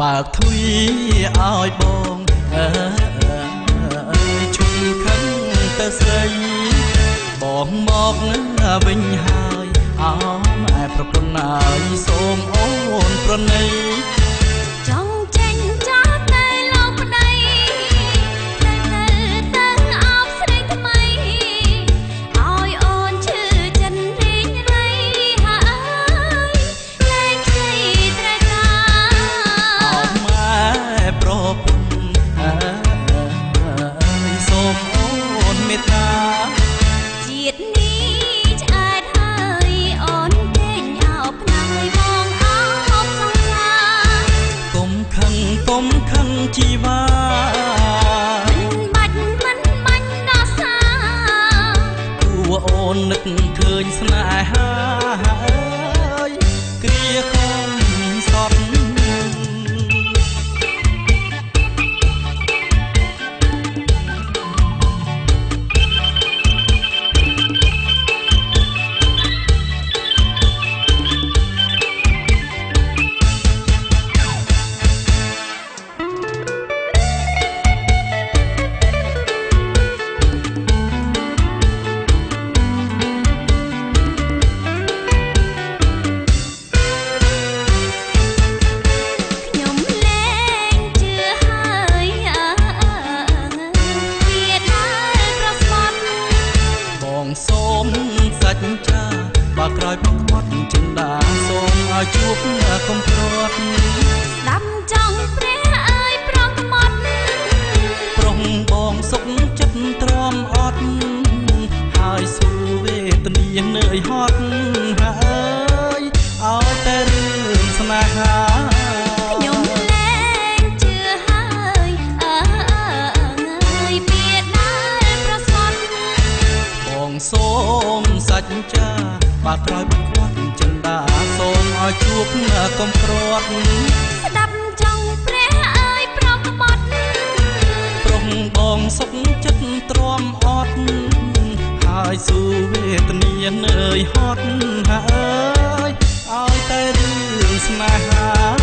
បើកទ្វីឲ្យបងជុំខឹងទៅស្រីបងមកវិញហើយអោឯប្រពន្ធហើយសូមអូនប្រណីចង់ចេញចាស់តែលោកប្តីទៅអោបស្រីថ្មីឲ្យអូនឈឺចិនរីងរៃហើយលែងខ្ចីត្រែកាអោម៉ែប្រពន្ធសូមអូនមេត្តាជាតិនេះឆ្អែតហើយអូនពេញអោបផ្នែកបងអោបសង្សារកុំខឹងជីវ៉ាមិនបាច់ដល់សាគួរអូននឹកឃើញស្នេហាហើយគ្រាកុំសត់សូមសាច់ចាបើក្រោយមកខ្វាត់ចិនដាសូមឲ្យជួបកុំព្រាត់ដាំចង់ព្រះអើយប្រងខ្មាត់ប្រុងបងសុខចិត្តទ្រាំអត់ហើយស៊ូវេទនានឿយហត់ហើយឲ្យតែរឿងស្នេហាខ្ញុំលែងជឿហើយពីដែលប្រសត់បងសូមសាច់ចាបើក្រោយមកខ្វាត់ចិនដាសូមឲ្យជួបកុំព្រាត់ស្ដាប់ចង់ព្រះអើយប្រងខ្មាត់ប្រុងបងសុខចិត្តទ្រាំអត់ហើយស៊ូវេទនានឿយហត់ហើយឲ្យតែរឿងស្នេហា